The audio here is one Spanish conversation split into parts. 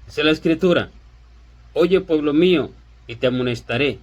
Dice la Escritura: oye, pueblo mío, y te amonestaré.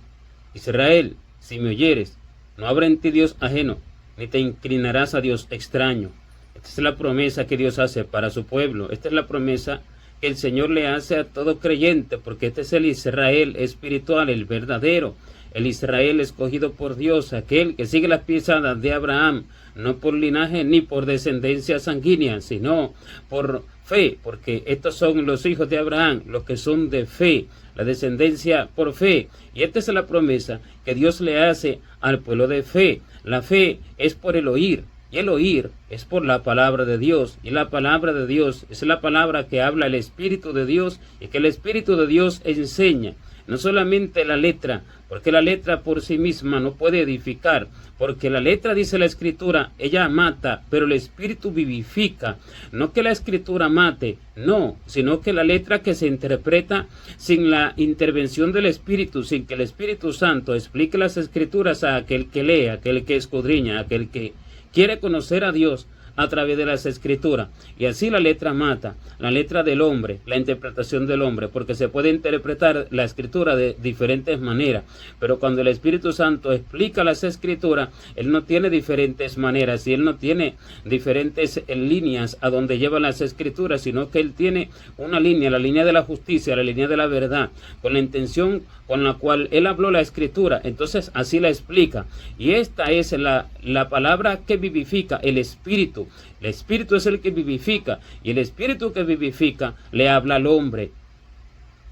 Israel, si me oyeres, no habrá en ti Dios ajeno, ni te inclinarás a Dios extraño. Esta es la promesa que Dios hace para su pueblo. Esta es la promesa que el Señor le hace a todo creyente, porque este es el Israel espiritual, el verdadero, el Israel escogido por Dios, aquel que sigue las pisadas de Abraham, no por linaje ni por descendencia sanguínea, sino por fe, porque estos son los hijos de Abraham, los que son de fe, la descendencia por fe. Y esta es la promesa que Dios le hace al pueblo de fe. La fe es por el oír, y el oír es por la palabra de Dios, y la palabra de Dios es la palabra que habla el Espíritu de Dios, y que el Espíritu de Dios enseña. No solamente la letra, porque la letra por sí misma no puede edificar, porque la letra, dice la Escritura, ella mata, pero el Espíritu vivifica. No que la Escritura mate, no, sino que la letra que se interpreta sin la intervención del Espíritu, sin que el Espíritu Santo explique las Escrituras a aquel que lee, a aquel que escudriña, a aquel que quiere conocer a Dios a través de las Escrituras. Y así la letra mata, la letra del hombre, la interpretación del hombre, porque se puede interpretar la Escritura de diferentes maneras, pero cuando el Espíritu Santo explica las Escrituras, Él no tiene diferentes maneras, y Él no tiene diferentes líneas a donde lleva las Escrituras, sino que Él tiene una línea, la línea de la justicia, la línea de la verdad, con la intención con la cual Él habló la Escritura. Entonces así la explica, y esta es la palabra que vivifica, el Espíritu. El Espíritu es el que vivifica, y el Espíritu que vivifica le habla al hombre.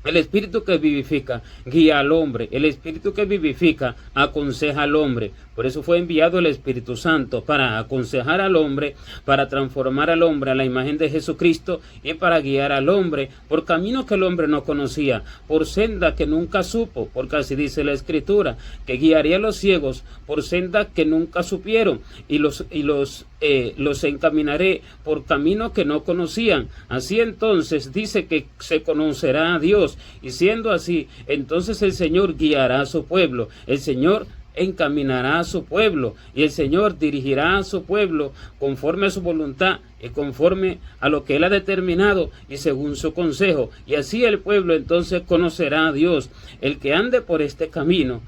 El Espíritu que vivifica guía al hombre. El Espíritu que vivifica aconseja al hombre. Por eso fue enviado el Espíritu Santo, para aconsejar al hombre, para transformar al hombre a la imagen de Jesucristo, y para guiar al hombre por camino que el hombre no conocía, por senda que nunca supo, porque así dice la Escritura, que guiaría a los ciegos por senda que nunca supieron, y los encaminaré por camino que no conocían. Así entonces dice que se conocerá a Dios, y siendo así, entonces el Señor guiará a su pueblo, el Señor encaminará a su pueblo, y el Señor dirigirá a su pueblo conforme a su voluntad y conforme a lo que Él ha determinado y según su consejo. Y así el pueblo entonces conocerá a Dios. El que ande por este camino,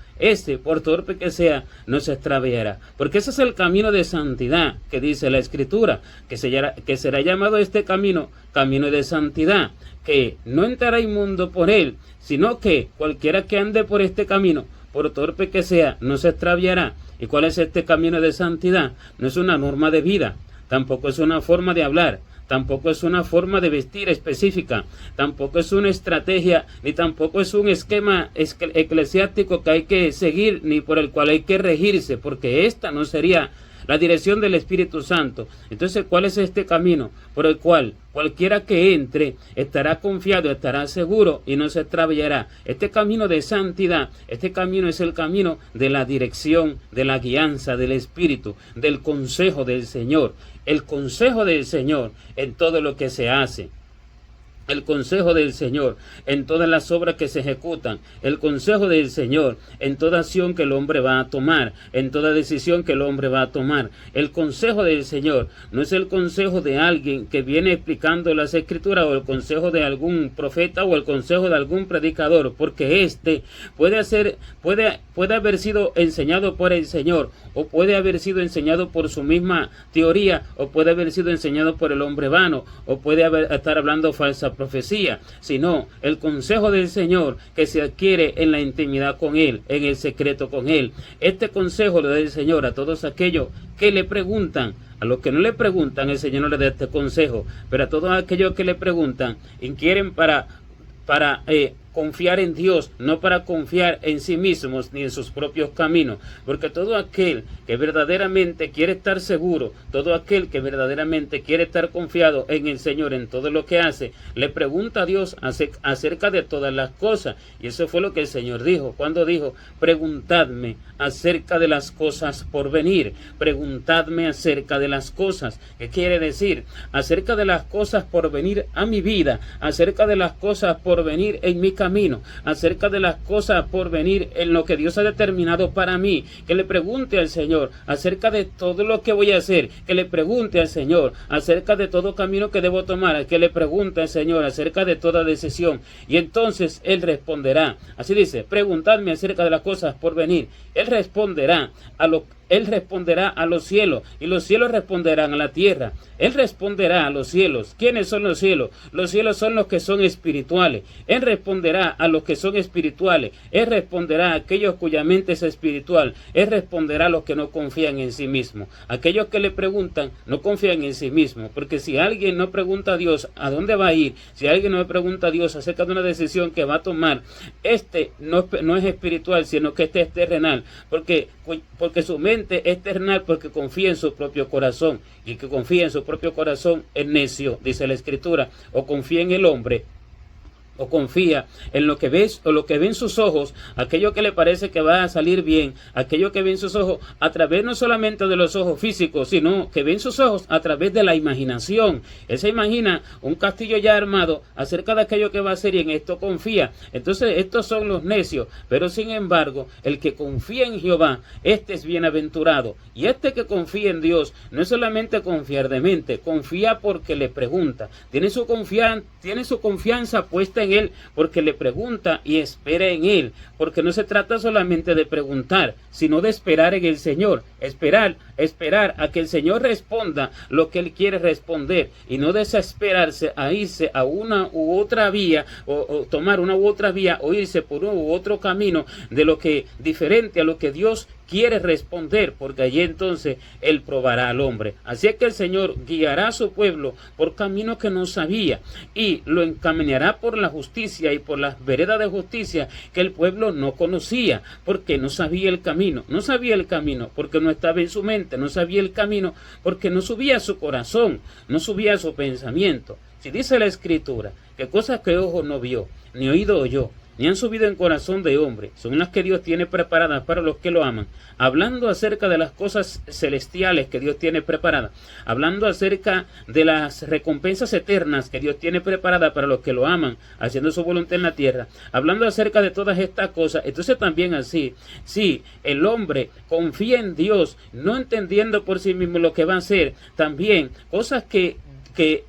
por torpe que sea, no se extraviará, porque ese es el camino de santidad que dice la Escritura, que será llamado este camino de santidad, que no entrará inmundo por él, sino que cualquiera que ande por este camino, por torpe que sea, no se extraviará. ¿Y cuál es este camino de santidad? No es una norma de vida, tampoco es una forma de hablar, tampoco es una forma de vestir específica, tampoco es una estrategia, ni tampoco es un esquema eclesiástico que hay que seguir, ni por el cual hay que regirse, porque esta no sería la dirección del Espíritu Santo. Entonces, ¿cuál es este camino por el cual cualquiera que entre estará confiado, estará seguro y no se extraviará? Este camino de santidad, este camino es el camino de la dirección, de la guianza del Espíritu, del consejo del Señor, el consejo del Señor en todo lo que se hace. El consejo del Señor en todas las obras que se ejecutan, el consejo del Señor en toda acción que el hombre va a tomar, en toda decisión que el hombre va a tomar. El consejo del Señor no es el consejo de alguien que viene explicando las Escrituras, o el consejo de algún profeta, o el consejo de algún predicador, porque puede haber sido enseñado por el Señor, o puede haber sido enseñado por su misma teoría, o puede haber sido enseñado por el hombre vano, o puede estar hablando falsa profecía, sino el consejo del Señor que se adquiere en la intimidad con Él, en el secreto con Él. Este consejo lo da el Señor a todos aquellos que le preguntan. A los que no le preguntan, el Señor no le da este consejo, pero a todos aquellos que le preguntan, inquieren para confiar en Dios, no para confiar en sí mismos ni en sus propios caminos, porque todo aquel que verdaderamente quiere estar seguro, todo aquel que verdaderamente quiere estar confiado en el Señor en todo lo que hace, le pregunta a Dios acerca de todas las cosas. Y eso fue lo que el Señor dijo, cuando dijo: preguntadme acerca de las cosas por venir, preguntadme acerca de las cosas. ¿Qué quiere decir? Acerca de las cosas por venir a mi vida, acerca de las cosas por venir en mi camino, acerca de las cosas por venir, en lo que Dios ha determinado para mí, que le pregunte al Señor acerca de todo lo que voy a hacer, que le pregunte al Señor acerca de todo camino que debo tomar, que le pregunte al Señor acerca de toda decisión, y entonces Él responderá. Así dice, preguntadme acerca de las cosas por venir. Él responderá a los cielos, y los cielos responderán a la tierra. Él responderá a los cielos. ¿Quiénes son los cielos? Los cielos son los que son espirituales. Él responderá a los que son espirituales. Él responderá a aquellos cuya mente es espiritual. Él responderá a los que no confían en sí mismos. Aquellos que le preguntan no confían en sí mismos, porque si alguien no pregunta a Dios a dónde va a ir, si alguien no le pregunta a Dios acerca de una decisión que va a tomar, no es espiritual, sino que es terrenal, porque su mente es terrenal, porque confía en su propio corazón, y el que confía en su propio corazón es necio, dice la Escritura, o confía en el hombre, o confía en lo que ves o lo que ven sus ojos, aquello que le parece que va a salir bien, aquello que ven sus ojos a través no solamente de los ojos físicos, sino que ven sus ojos a través de la imaginación. Él se imagina un castillo ya armado acerca de aquello que va a ser, y en esto confía. Entonces estos son los necios, pero sin embargo el que confía en Jehová, este es bienaventurado. Y este que confía en Dios no es solamente confiar de mente, confía porque le pregunta, tiene su confianza puesta en Él, porque le pregunta y espera en Él, porque no se trata solamente de preguntar, sino de esperar en el Señor, esperar a que el Señor responda lo que Él quiere responder, y no desesperarse a irse a una u otra vía, o tomar una u otra vía, o irse por un u otro camino de lo que diferente a lo que Dios quiere responder, porque allí entonces Él probará al hombre. Así es que el Señor guiará a su pueblo por camino que no sabía, y lo encaminará por la justicia y por las veredas de justicia que el pueblo no conocía, porque no sabía el camino, porque no estaba en su mente, no sabía el camino, porque no subía a su corazón, no subía a su pensamiento. Si dice la Escritura que cosas que ojo no vio, ni oído oyó, ni han subido en corazón de hombre, son las que Dios tiene preparadas para los que lo aman, hablando acerca de las cosas celestiales que Dios tiene preparadas, hablando acerca de las recompensas eternas que Dios tiene preparadas para los que lo aman, haciendo su voluntad en la tierra, hablando acerca de todas estas cosas. Entonces también así, si el hombre confía en Dios, no entendiendo por sí mismo lo que va a hacer, también cosas que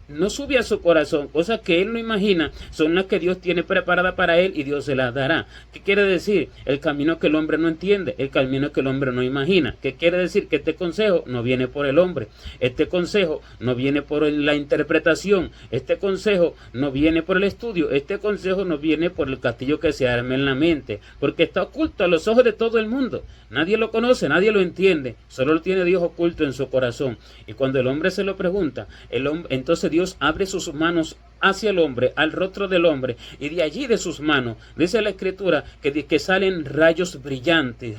no sube a su corazón, cosas que él no imagina, son las que Dios tiene preparada para él, y Dios se las dará. ¿Qué quiere decir? El camino que el hombre no entiende, el camino que el hombre no imagina. ¿Qué quiere decir? Que este consejo no viene por el hombre, este consejo no viene por la interpretación, este consejo no viene por el estudio, este consejo no viene por el castillo que se arma en la mente, porque está oculto a los ojos de todo el mundo. Nadie lo conoce, nadie lo entiende, solo lo tiene Dios oculto en su corazón. Y cuando el hombre se lo pregunta, entonces Dios abre sus manos hacia el hombre, al rostro del hombre, y de allí de sus manos, dice la Escritura, que salen rayos brillantes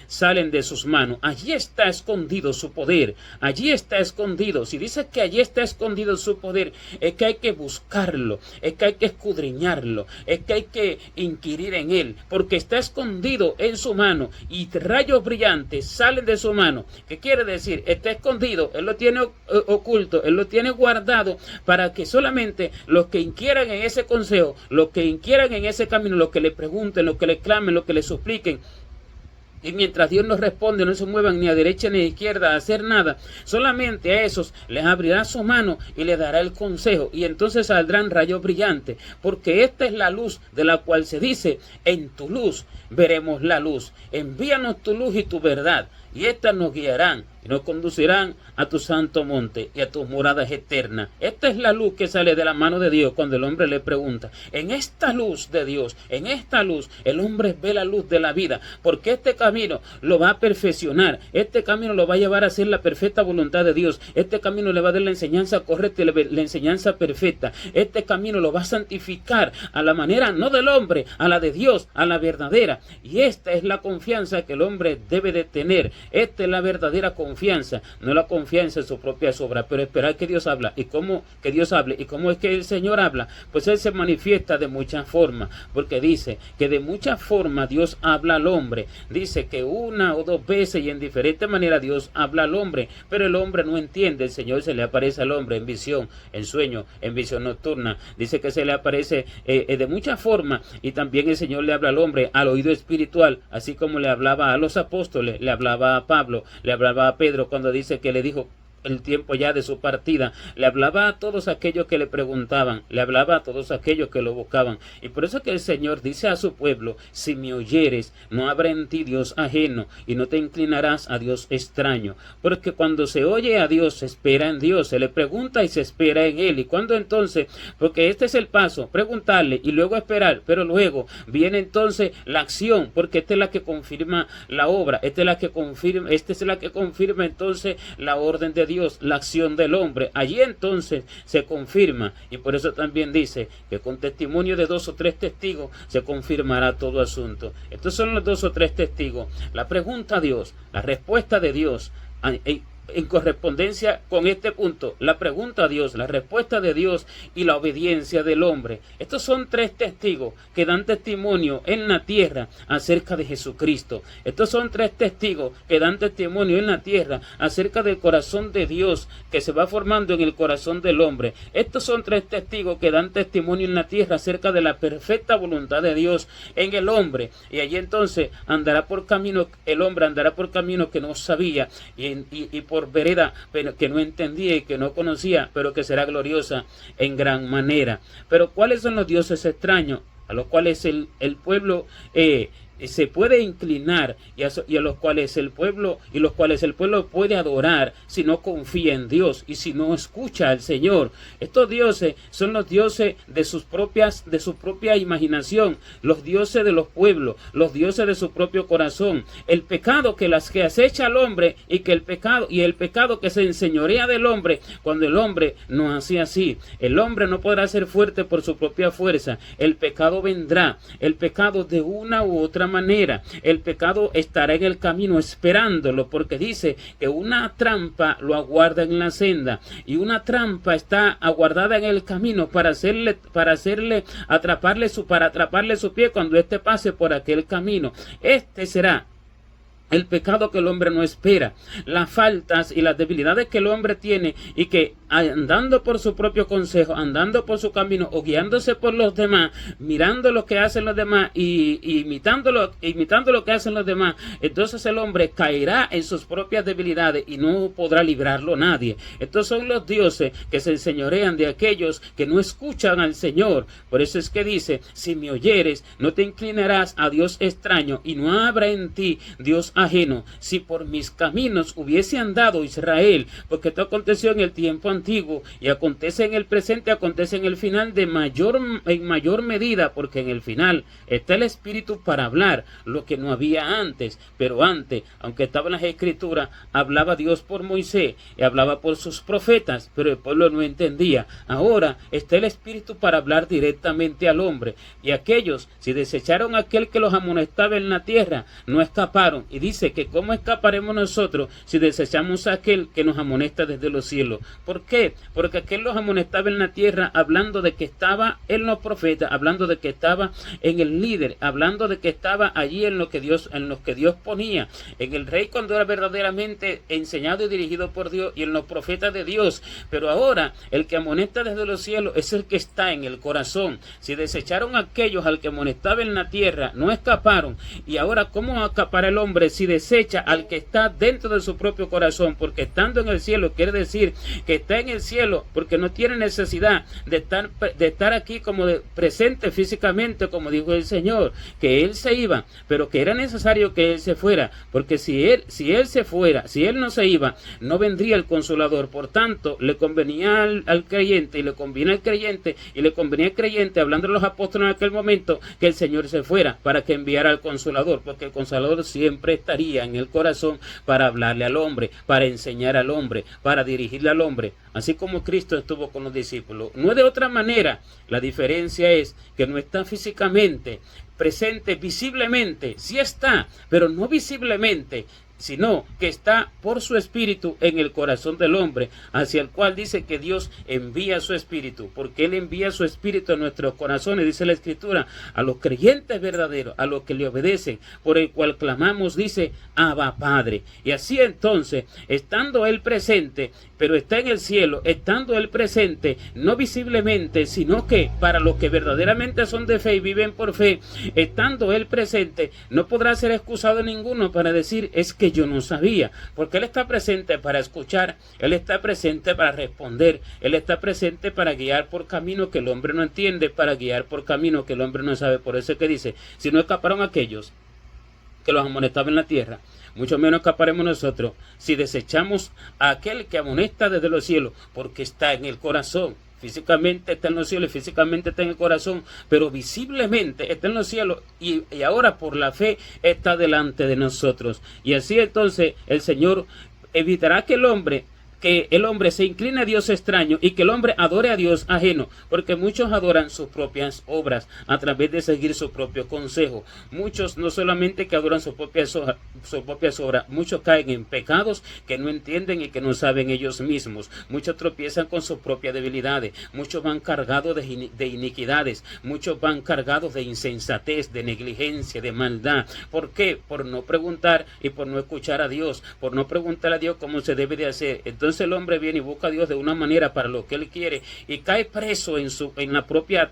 salen de sus manos. Allí está escondido su poder, allí está escondido. Si dice que allí está escondido su poder, es que hay que buscarlo, es que hay que escudriñarlo, es que hay que inquirir en él, porque está escondido en su mano, y rayos brillantes salen de su mano. ¿Qué quiere decir? Está escondido, él lo tiene oculto, él lo tiene guardado, para que solamente los que inquieran en ese consejo, los que inquieran en ese camino, los que le pregunten, los que le clamen, los que le supliquen, y mientras Dios no responde, no se muevan ni a derecha ni a izquierda a hacer nada, solamente a esos les abrirá su mano y les dará el consejo, y entonces saldrán rayos brillantes, porque esta es la luz de la cual se dice: en tu luz veremos la luz. Envíanos tu luz y tu verdad, y estas nos guiarán y nos conducirán a tu santo monte y a tus moradas eternas. Esta es la luz que sale de la mano de Dios cuando el hombre le pregunta. En esta luz de Dios, en esta luz, el hombre ve la luz de la vida, porque este camino lo va a perfeccionar, este camino lo va a llevar a hacer la perfecta voluntad de Dios, este camino le va a dar la enseñanza correcta y la enseñanza perfecta, este camino lo va a santificar a la manera no del hombre, a la de Dios, a la verdadera. Y esta es la confianza que el hombre debe de tener, esta es la verdadera confianza confianza, no la confianza en su propia obra, pero esperar que Dios habla. ¿Y cómo que Dios hable? ¿Y cómo es que el Señor habla? Pues Él se manifiesta de muchas formas, porque dice que de muchas formas Dios habla al hombre. Dice que una o dos veces y en diferentes maneras Dios habla al hombre, pero el hombre no entiende. El Señor se le aparece al hombre en visión, en sueño, en visión nocturna. Dice que se le aparece de muchas formas, y también el Señor le habla al hombre al oído espiritual, así como le hablaba a los apóstoles, le hablaba a Pablo, le hablaba a Pedro cuando dice que le dijo el tiempo ya de su partida, le hablaba a todos aquellos que le preguntaban, le hablaba a todos aquellos que lo buscaban. Y por eso que el Señor dice a su pueblo: si me oyeres, no habrá en ti Dios ajeno, y no te inclinarás a Dios extraño. Porque cuando se oye a Dios, se espera en Dios, se le pregunta y se espera en Él. ¿Y cuando entonces? Porque este es el paso, preguntarle y luego esperar, pero luego viene entonces la acción, porque esta es la que confirma la obra, esta es la que confirma entonces la orden de Dios, la acción del hombre. Allí entonces se confirma, y por eso también dice que con testimonio de 2 o 3 testigos se confirmará todo asunto. Estos son los 2 o 3 testigos, la pregunta a Dios, la respuesta de Dios en correspondencia con este punto, la pregunta a Dios, la respuesta de Dios y la obediencia del hombre. Estos son 3 testigos que dan testimonio en la tierra acerca de Jesucristo. Estos son 3 testigos que dan testimonio en la tierra acerca del corazón de Dios que se va formando en el corazón del hombre. Estos son 3 testigos que dan testimonio en la tierra acerca de la perfecta voluntad de Dios en el hombre. Y allí entonces andará por camino, el hombre andará por camino que no sabía, y por vereda pero que no entendía y que no conocía, pero que será gloriosa en gran manera. Pero ¿cuáles son los dioses extraños a los cuales el pueblo se puede inclinar, y a los cuales el pueblo puede adorar si no confía en Dios y si no escucha al Señor? Estos dioses son los dioses de su propia imaginación, los dioses de los pueblos, los dioses de su propio corazón. El pecado que acecha al hombre, y el pecado que se enseñorea del hombre cuando el hombre no hace así. El hombre no podrá ser fuerte por su propia fuerza. El pecado vendrá, el pecado de una u otra manera. El pecado estará en el camino esperándolo, porque dice que una trampa lo aguarda en la senda, y una trampa está aguardada en el camino para atraparle su pie cuando éste pase por aquel camino. Este será el pecado que el hombre no espera, las faltas y las debilidades que el hombre tiene, y que andando por su propio consejo, andando por su camino, o guiándose por los demás, mirando lo que hacen los demás y imitando lo que hacen los demás, entonces el hombre caerá en sus propias debilidades y no podrá librarlo nadie. Estos son los dioses que se enseñorean de aquellos que no escuchan al Señor. Por eso es que dice: si me oyeres, no te inclinarás a Dios extraño, y no habrá en ti Dios ajeno. Si por mis caminos hubiese andado Israel, porque esto aconteció en el tiempo antiguo, y acontece en el presente, acontece en el final en mayor medida, porque en el final está el Espíritu para hablar lo que no había antes. Pero antes, aunque estaban las Escrituras, hablaba Dios por Moisés y hablaba por sus profetas, pero el pueblo no entendía. Ahora está el Espíritu para hablar directamente al hombre, y aquellos, si desecharon a aquel que los amonestaba en la tierra, no escaparon. Y dice que ¿cómo escaparemos nosotros si desechamos a aquel que nos amonesta desde los cielos? ¿Por qué? Porque aquel los amonestaba en la tierra, hablando de que estaba en los profetas, hablando de que estaba en el líder, hablando de que estaba allí en los que Dios ponía, en el rey cuando era verdaderamente enseñado y dirigido por Dios, y en los profetas de Dios. Pero ahora el que amonesta desde los cielos es el que está en el corazón. Si desecharon a aquellos al que amonestaba en la tierra, no escaparon. Y ahora, ¿cómo escapará el hombre si desecha al que está dentro de su propio corazón? Porque estando en el cielo quiere decir que está en el cielo porque no tiene necesidad de estar aquí como presente físicamente, como dijo el Señor, que Él se iba, pero que era necesario que Él se fuera, porque si Él no se iba, no vendría el Consolador. Por tanto, le convenía al creyente, y le conviene al creyente, y le convenía al creyente, hablando de los apóstoles en aquel momento, que el Señor se fuera para que enviara al Consolador, porque el Consolador siempre estaría en el corazón para hablarle al hombre, para enseñar al hombre, para dirigirle al hombre, así como Cristo estuvo con los discípulos. No es de otra manera. La diferencia es que no está físicamente presente, visiblemente, sí está, pero no visiblemente. sino que está por su espíritu en el corazón del hombre, hacia el cual dice que Dios envía su espíritu, porque Él envía su espíritu a nuestros corazones, dice la Escritura, a los creyentes verdaderos, a los que le obedecen, por el cual clamamos, dice, Abba Padre. Y así entonces, estando Él presente, pero está en el cielo, estando Él presente, no visiblemente, sino que para los que verdaderamente son de fe y viven por fe, estando Él presente, no podrá ser excusado ninguno para decir, es que yo no sabía, porque Él está presente para escuchar, Él está presente para responder, Él está presente para guiar por camino que el hombre no entiende, para guiar por camino que el hombre no sabe. Por eso es que dice, si no escaparon aquellos que los amonestaban en la tierra, mucho menos escaparemos nosotros si desechamos a aquel que amonesta desde los cielos, porque está en el corazón. Físicamente está en los cielos y físicamente está en el corazón, pero visiblemente está en los cielos y ahora por la fe está delante de nosotros. Y así entonces el Señor evitará que el hombre se incline a Dios extraño y que el hombre adore a Dios ajeno, porque muchos adoran sus propias obras a través de seguir su propio consejo. Muchos no solamente que adoran sus propias obras, muchos caen en pecados que no entienden y que no saben ellos mismos. Muchos tropiezan con sus propias debilidades, muchos van cargados de iniquidades, muchos van cargados de insensatez, de negligencia, de maldad. ¿Por qué? Por no preguntar y por no escuchar a Dios, por no preguntar a Dios cómo se debe de hacer. Entonces el hombre viene y busca a Dios de una manera para lo que él quiere y cae preso en su propia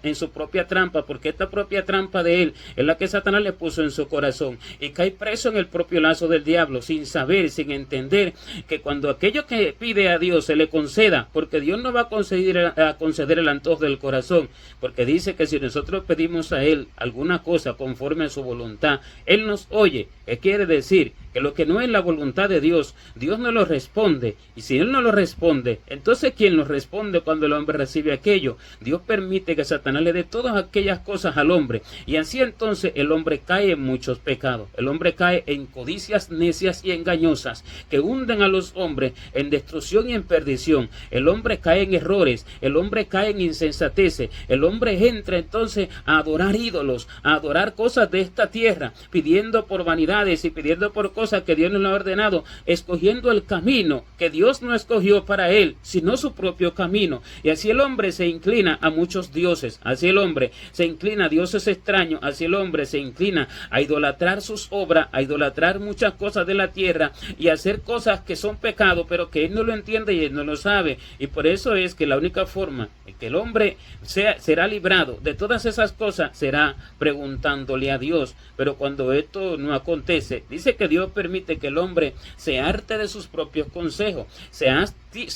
trampa, porque esta propia trampa de él es la que Satanás le puso en su corazón, y cae preso en el propio lazo del diablo, sin saber, sin entender que cuando aquello que pide a Dios se le conceda, porque Dios no va a conceder el antojo del corazón, porque dice que si nosotros pedimos a Él alguna cosa conforme a su voluntad, Él nos oye. ¿Qué quiere decir? Que lo que no es la voluntad de Dios, Dios no lo responde. Y si Él no lo responde, entonces ¿quién lo responde cuando el hombre recibe aquello? Dios permite que Satanás le dé todas aquellas cosas al hombre. Y así entonces el hombre cae en muchos pecados. El hombre cae en codicias necias y engañosas que hunden a los hombres en destrucción y en perdición. El hombre cae en errores. El hombre cae en insensateces. El hombre entra entonces a adorar ídolos, a adorar cosas de esta tierra, pidiendo por vanidades y pidiendo por cosas que Dios no le ha ordenado, escogiendo el camino que Dios no escogió para él, sino su propio camino. Y así el hombre se inclina a muchos dioses, así el hombre se inclina a dioses extraños, así el hombre se inclina a idolatrar sus obras, a idolatrar muchas cosas de la tierra y a hacer cosas que son pecado, pero que él no lo entiende y él no lo sabe. Y por eso es que la única forma en que el hombre será librado de todas esas cosas será preguntándole a Dios. Pero cuando esto no acontece, dice que Dios permite que el hombre se harte de sus propios consejos, se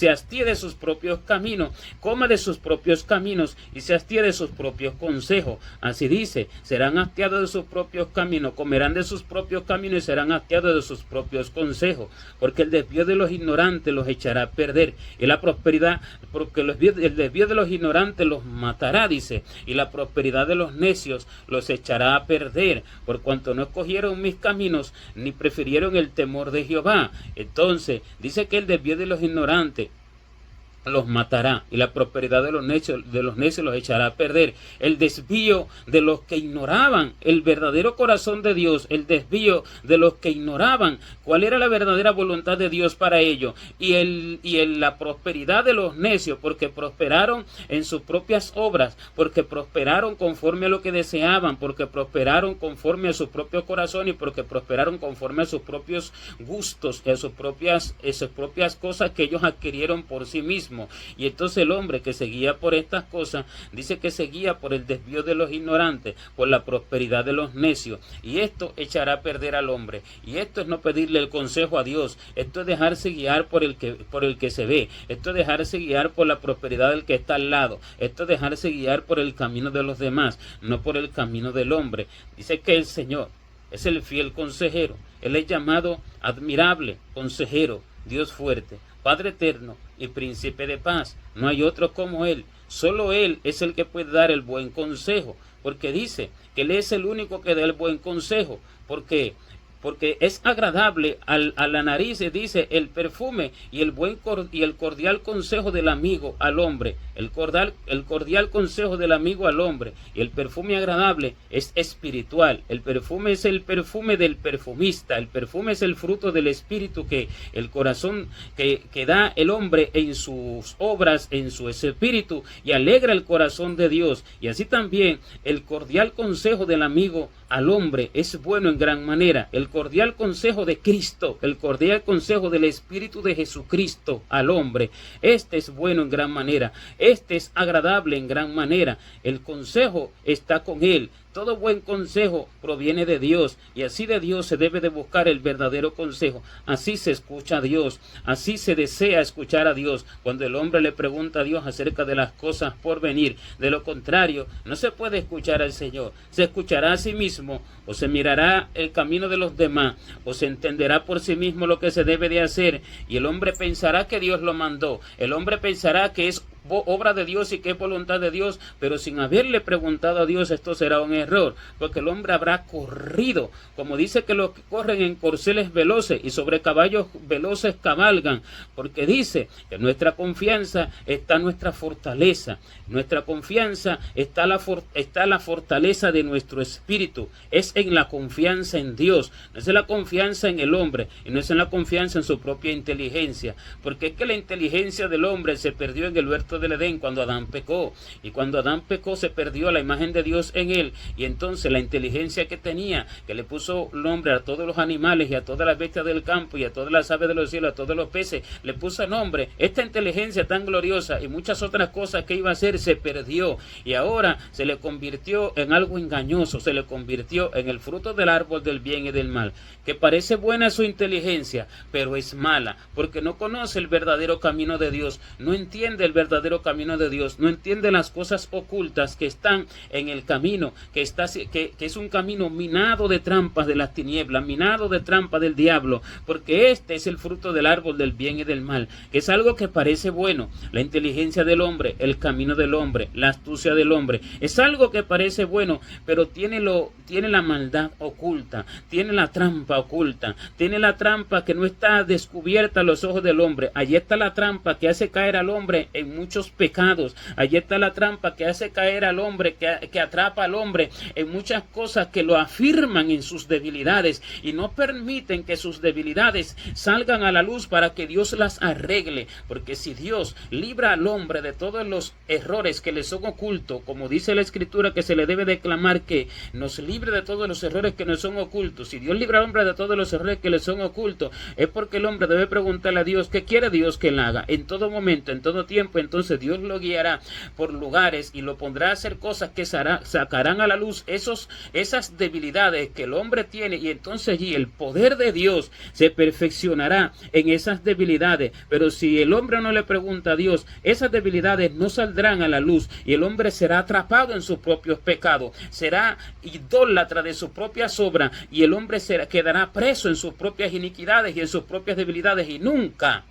hastíe de sus propios caminos, coma de sus propios caminos y se hastíe de sus propios consejos. Así dice, serán hastiados de sus propios caminos, comerán de sus propios caminos y serán hastiados de sus propios consejos, porque el desvío de los ignorantes los echará a perder y la prosperidad, porque el desvío de los ignorantes los matará, dice, y la prosperidad de los necios los echará a perder, por cuanto no escogieron mis caminos ni prefirieron el temor de Jehová. Entonces dice que el desvío de los ignorantes los matará y la prosperidad de los necios los echará a perder. El desvío de los que ignoraban el verdadero corazón de Dios, el desvío de los que ignoraban cuál era la verdadera voluntad de Dios para ellos, y la prosperidad de los necios, porque prosperaron en sus propias obras, porque prosperaron conforme a lo que deseaban, porque prosperaron conforme a su propio corazón y porque prosperaron conforme a sus propios gustos, a sus propias cosas que ellos adquirieron por sí mismos. Y entonces el hombre que seguía por estas cosas, dice que seguía por el desvío de los ignorantes, por la prosperidad de los necios, y esto echará a perder al hombre. Y esto es no pedirle el consejo a Dios, esto es dejarse guiar por el que se ve, esto es dejarse guiar por la prosperidad del que está al lado, esto es dejarse guiar por el camino de los demás, no por el camino del hombre. Dice que el Señor es el fiel consejero, Él es llamado admirable consejero, Dios fuerte, Padre eterno y príncipe de paz. No hay otro como Él. Solo Él es el que puede dar el buen consejo, porque dice que Él es el único que da el buen consejo, porque porque es agradable a la nariz, dice, el perfume y el cordial consejo del amigo al hombre. El cordial consejo del amigo al hombre. Y el perfume agradable es espiritual. El perfume es el perfume del perfumista. El perfume es el fruto del espíritu que el corazón que da el hombre en sus obras, en su espíritu, y alegra el corazón de Dios. Y así también el cordial consejo del amigo al hombre es bueno en gran manera. El cordial consejo de Cristo, el cordial consejo del Espíritu de Jesucristo al hombre, este es bueno en gran manera, este es agradable en gran manera. El consejo está con él. Todo buen consejo proviene de Dios, y así de Dios se debe de buscar el verdadero consejo. Así se escucha a Dios, así se desea escuchar a Dios cuando el hombre le pregunta a Dios acerca de las cosas por venir. De lo contrario, no se puede escuchar al Señor. Se escuchará a sí mismo, o se mirará el camino de los demás, o se entenderá por sí mismo lo que se debe de hacer, y el hombre pensará que Dios lo mandó. El hombre pensará que es obra de Dios y que es voluntad de Dios, pero sin haberle preguntado a Dios, esto será un error, porque el hombre habrá corrido, como dice que los que corren en corceles veloces y sobre caballos veloces cabalgan, porque dice que nuestra confianza está nuestra fortaleza, nuestra confianza está la fortaleza de nuestro espíritu, es en la confianza en Dios, no es en la confianza en el hombre, y no es en la confianza en su propia inteligencia, porque es que la inteligencia del hombre se perdió en el huerto del Edén cuando Adán pecó, y cuando Adán pecó se perdió la imagen de Dios en él, y entonces la inteligencia que tenía, que le puso nombre a todos los animales y a todas las bestias del campo y a todas las aves de los cielos, a todos los peces, le puso nombre. Esta inteligencia tan gloriosa y muchas otras cosas que iba a hacer se perdió, y ahora se le convirtió en algo engañoso, se le convirtió en el fruto del árbol del bien y del mal, que parece buena su inteligencia, pero es mala, porque no conoce el verdadero camino de Dios, no entiende el verdadero camino de Dios, no entiende las cosas ocultas que están en el camino, que es un camino minado de trampas de las tinieblas, minado de trampas del diablo, porque este es el fruto del árbol del bien y del mal, que es algo que parece bueno. La inteligencia del hombre, el camino del hombre, la astucia del hombre, es algo que parece bueno, pero tiene la maldad oculta, tiene la trampa oculta, tiene la trampa que no está descubierta a los ojos del hombre. Allí está la trampa que hace caer al hombre en muchos pecados. Allí está la trampa que hace caer al hombre, que atrapa al hombre en muchas cosas que lo afirman en sus debilidades y no permiten que sus debilidades salgan a la luz para que Dios las arregle, porque si Dios libra al hombre de todos los errores que le son ocultos, como dice la Escritura que se le debe declamar que nos libre de todos los errores que nos son ocultos, si Dios libra al hombre de todos los errores que le son ocultos, es porque el hombre debe preguntarle a Dios qué quiere Dios que él haga en todo momento, en todo tiempo. Entonces Dios lo guiará por lugares y lo pondrá a hacer cosas que sacarán a la luz esas debilidades que el hombre tiene, y entonces allí el poder de Dios se perfeccionará en esas debilidades. Pero si el hombre no le pregunta a Dios, esas debilidades no saldrán a la luz y el hombre será atrapado en sus propios pecados, será idólatra de sus propias obras, y el hombre quedará preso en sus propias iniquidades y en sus propias debilidades, y nunca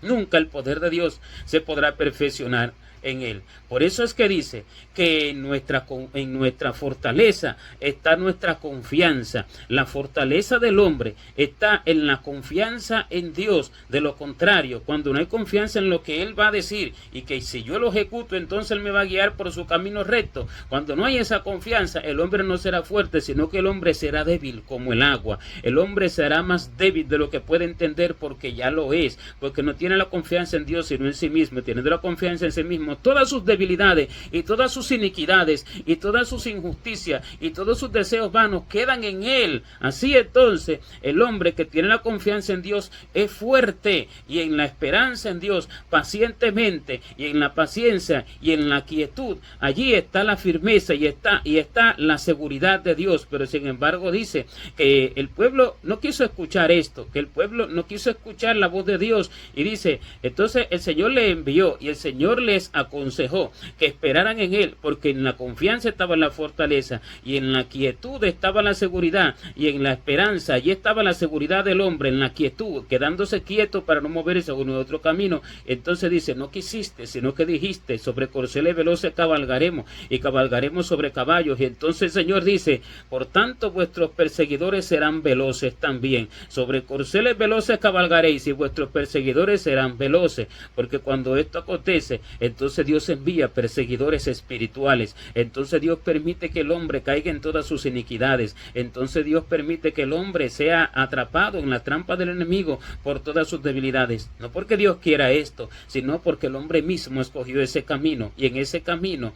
el poder de Dios se podrá perfeccionar en él. Por eso es que dice que en nuestra fortaleza está nuestra confianza. La fortaleza del hombre está en la confianza en Dios. De lo contrario, cuando no hay confianza en lo que él va a decir y que si yo lo ejecuto, entonces él me va a guiar por su camino recto. Cuando no hay esa confianza, el hombre no será fuerte, sino que el hombre será débil como el agua. El hombre será más débil de lo que puede entender, porque ya lo es, porque no tiene la confianza en Dios sino en sí mismo. Teniendo la confianza en sí mismo, todas sus debilidades y todas sus iniquidades y todas sus injusticias y todos sus deseos vanos quedan en él. Así entonces el hombre que tiene la confianza en Dios es fuerte, y en la esperanza en Dios pacientemente, y en la paciencia y en la quietud, allí está la firmeza y está la seguridad de Dios. Pero sin embargo dice que el pueblo no quiso escuchar esto, que el pueblo no quiso escuchar la voz de Dios, y dice, entonces el Señor le envió y el Señor les aconsejó que esperaran en él, porque en la confianza estaba la fortaleza, y en la quietud estaba la seguridad, y en la esperanza allí estaba la seguridad del hombre, en la quietud, quedándose quieto para no moverse a uno de otro camino. Entonces dice, no quisiste, sino que dijiste, sobre corceles veloces cabalgaremos, y cabalgaremos sobre caballos. Y entonces el Señor dice, por tanto vuestros perseguidores serán veloces también, sobre corceles veloces cabalgaréis, y vuestros perseguidores serán veloces, porque cuando esto acontece, entonces Dios envía perseguidores espirituales, entonces Dios permite que el hombre caiga en todas sus iniquidades, entonces Dios permite que el hombre sea atrapado en la trampa del enemigo por todas sus debilidades, no porque Dios quiera esto, sino porque el hombre mismo escogió ese camino, y en ese camino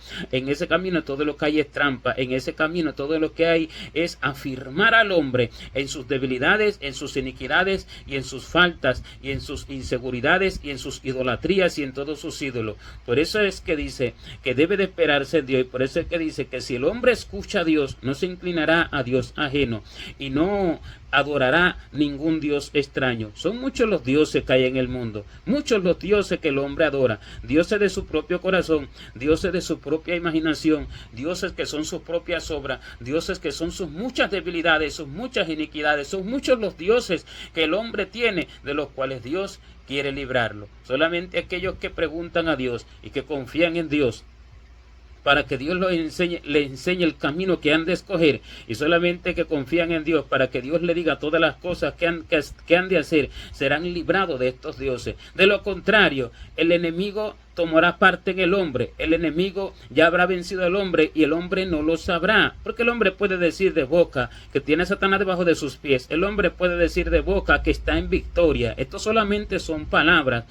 todo lo que hay es trampa, en ese camino todo lo que hay es afirmar al hombre en sus debilidades, en sus iniquidades y en sus faltas y en sus inseguridades y en sus idolatrías y en todos sus ídolos. Por eso es que dice que debe de esperarse en Dios, y por eso es que dice que si el hombre escucha a Dios, no se inclinará a Dios ajeno y no adorará ningún dios extraño. Son muchos los dioses que hay en el mundo, muchos los dioses que el hombre adora, dioses de su propio corazón, dioses de su propia imaginación, dioses que son sus propias obras, dioses que son sus muchas debilidades, sus muchas iniquidades. Son muchos los dioses que el hombre tiene, de los cuales Dios quiere librarlo. Solamente aquellos que preguntan a Dios y que confían en Dios, para que Dios le enseñe el camino que han de escoger, y solamente que confían en Dios para que Dios le diga todas las cosas que han de hacer, serán librados de estos dioses. De lo contrario, el enemigo tomará parte en el hombre, el enemigo ya habrá vencido al hombre y el hombre no lo sabrá, porque el hombre puede decir de boca que tiene a Satanás debajo de sus pies, el hombre puede decir de boca que está en victoria. Esto solamente son palabras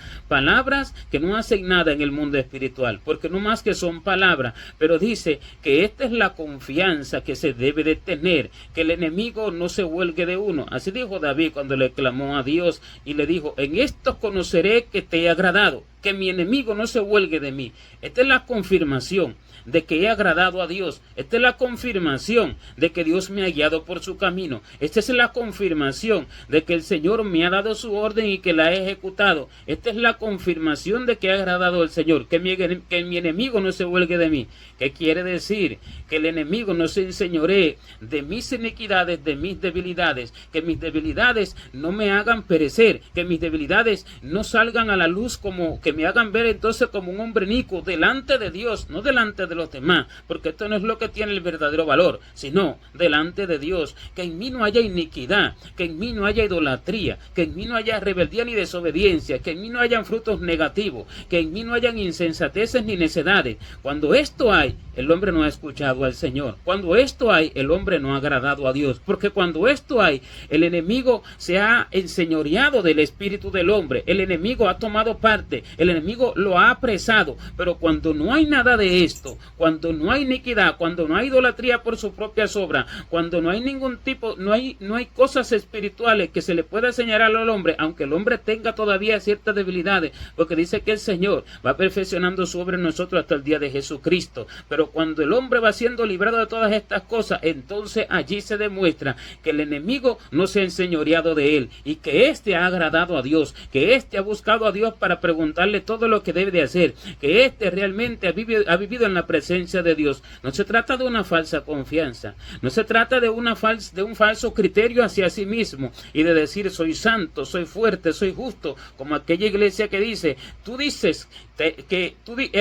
que no hacen nada en el mundo espiritual, porque no más que son palabras, pero dice que esta es la confianza que se debe de tener, que el enemigo no se huelgue de uno. Así dijo David cuando le clamó a Dios y le dijo, en esto conoceré que te he agradado, que mi enemigo no se huelgue de mí. Esta es la confirmación de que he agradado a Dios. Esta es la confirmación de que Dios me ha guiado por su camino. Esta es la confirmación de que el Señor me ha dado su orden y que la he ejecutado. Esta es la confirmación de que he agradado al Señor, que mi enemigo no se huelgue de mí. ¿Qué quiere decir? Que el enemigo no se enseñoree de mis iniquidades, de mis debilidades, que mis debilidades no me hagan perecer, que mis debilidades no salgan a la luz, como que me hagan ver entonces como un hombre inicuo delante de Dios, no delante de los demás, porque esto no es lo que tiene el verdadero valor, sino delante de Dios, que en mí no haya iniquidad, que en mí no haya idolatría, que en mí no haya rebeldía ni desobediencia, que en mí no hayan frutos negativos, que en mí no hayan insensateces ni necedades. Cuando esto hay, el hombre no ha escuchado al Señor. Cuando esto hay, el hombre no ha agradado a Dios, porque cuando esto hay, el enemigo se ha enseñoreado del espíritu del hombre, el enemigo ha tomado parte, el enemigo lo ha apresado. Pero cuando no hay nada de esto, cuando no hay iniquidad, cuando no hay idolatría por sus propias obras, cuando no hay ningún tipo, no hay cosas espirituales que se le pueda señalar al hombre, aunque el hombre tenga todavía ciertas debilidades, porque dice que el Señor va perfeccionando su obra en nosotros hasta el día de Jesucristo. Pero cuando el hombre va siendo librado de todas estas cosas, entonces allí se demuestra que el enemigo no se ha enseñoreado de él, y que éste ha agradado a Dios, que éste ha buscado a Dios para preguntarle todo lo que debe de hacer, que éste realmente ha vivido en la presencia de Dios. No se trata de una falsa confianza, no se trata de un falso criterio hacia sí mismo y de decir soy santo, soy fuerte, soy justo, como aquella iglesia que dice, tú dices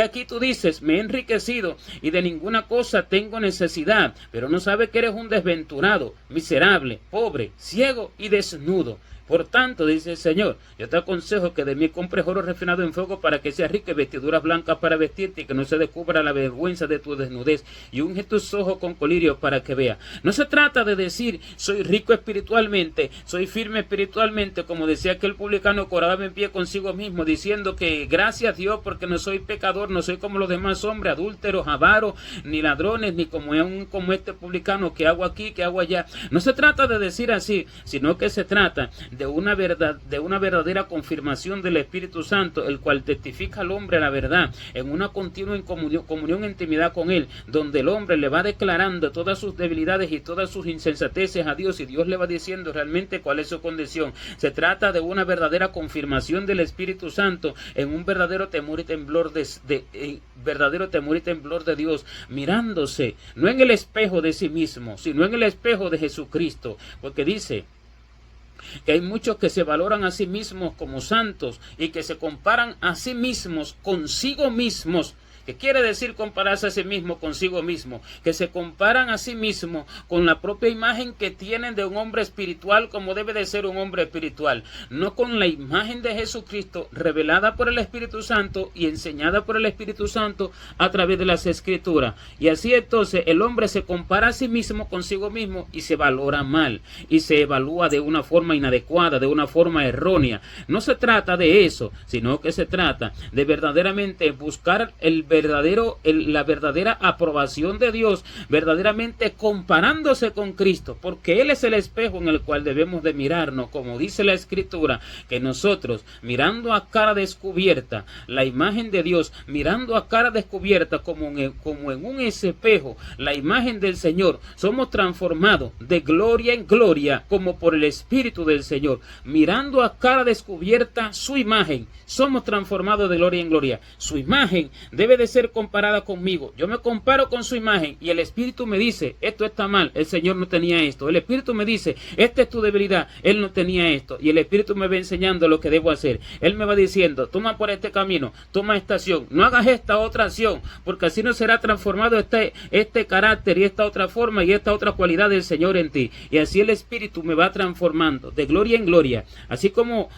aquí tú dices, me he enriquecido y de ninguna cosa tengo necesidad, pero no sabe que eres un desventurado, miserable, pobre, ciego y desnudo. Por tanto, dice el Señor, yo te aconsejo que de mí compres oro refinado en fuego para que seas rico, y vestiduras blancas para vestirte y que no se descubra la vergüenza de tu desnudez, y unge tus ojos con colirio para que vea. No se trata de decir soy rico espiritualmente, soy firme espiritualmente, como decía aquel publicano que oraba en pie consigo mismo, diciendo que gracias a Dios porque no soy pecador, no soy como los demás hombres, adúlteros, avaros, ni ladrones, ni como este publicano que hago aquí, que hago allá. No se trata de decir así, sino que se trata de una verdadera confirmación del Espíritu Santo, el cual testifica al hombre la verdad, en una continua comunión e intimidad con Él, donde el hombre le va declarando todas sus debilidades y todas sus insensateces a Dios, y Dios le va diciendo realmente cuál es su condición. Se trata de una verdadera confirmación del Espíritu Santo en un verdadero temor y temblor de Dios, mirándose no en el espejo de sí mismo, sino en el espejo de Jesucristo, porque dice que hay muchos que se valoran a sí mismos como santos y que se comparan a sí mismos consigo mismos. ¿Qué quiere decir compararse a sí mismo consigo mismo? Que se comparan a sí mismo con la propia imagen que tienen de un hombre espiritual, como debe de ser un hombre espiritual, no con la imagen de Jesucristo revelada por el Espíritu Santo y enseñada por el Espíritu Santo a través de las Escrituras. Y así entonces el hombre se compara a sí mismo consigo mismo y se valora mal y se evalúa de una forma inadecuada, de una forma errónea. No se trata de eso, sino que se trata de verdaderamente buscar la verdadera aprobación de Dios, verdaderamente comparándose con Cristo, porque Él es el espejo en el cual debemos de mirarnos, como dice la Escritura, que nosotros, mirando a cara descubierta la imagen de Dios, mirando a cara descubierta como en un espejo la imagen del Señor, somos transformados de gloria en gloria, como por el Espíritu del Señor, mirando a cara descubierta su imagen, somos transformados de gloria en gloria. Su imagen debe de ser comparada conmigo. Yo me comparo con su imagen y el Espíritu me dice, esto está mal, el Señor no tenía esto. El Espíritu me dice, esta es tu debilidad, Él no tenía esto. Y el Espíritu me va enseñando lo que debo hacer. Él me va diciendo, toma por este camino, toma esta acción, no hagas esta otra acción, porque así no será transformado este carácter y esta otra forma y esta otra cualidad del Señor en ti. Y así el Espíritu me va transformando de gloria en gloria, así como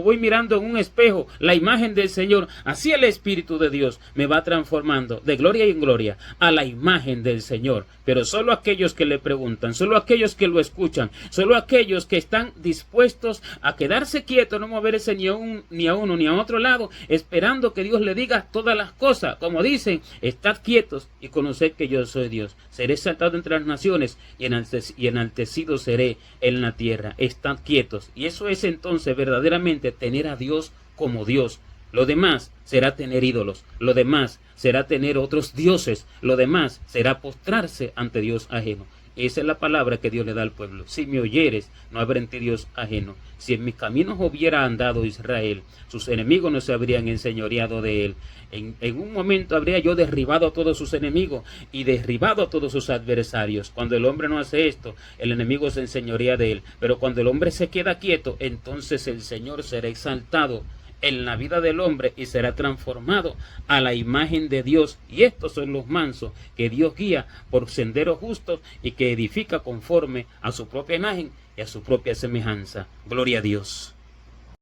voy mirando en un espejo la imagen del Señor, así el Espíritu de Dios me va transformando de gloria en gloria a la imagen del Señor. Pero solo aquellos que le preguntan, solo aquellos que lo escuchan, solo aquellos que están dispuestos a quedarse quietos, no moverse ni a uno ni a otro lado, esperando que Dios le diga todas las cosas, como dicen, estad quietos y conoced que yo soy Dios. Seré exaltado entre las naciones y enaltecido seré en la tierra. Estad quietos. Y eso es entonces verdaderamente tener a Dios como Dios. Lo demás será tener ídolos, lo demás será tener otros dioses, lo demás será postrarse ante Dios ajeno. Esa es la palabra que Dios le da al pueblo. Si me oyeres, no habrá en ti Dios ajeno. Si en mis caminos hubiera andado Israel, sus enemigos no se habrían enseñoreado de él. En un momento habría yo derribado a todos sus enemigos y derribado a todos sus adversarios. Cuando el hombre no hace esto, el enemigo se enseñorea de él. Pero cuando el hombre se queda quieto, entonces el Señor será exaltado en la vida del hombre y será transformado a la imagen de Dios. Y estos son los mansos que Dios guía por senderos justos y que edifica conforme a su propia imagen y a su propia semejanza. Gloria a Dios.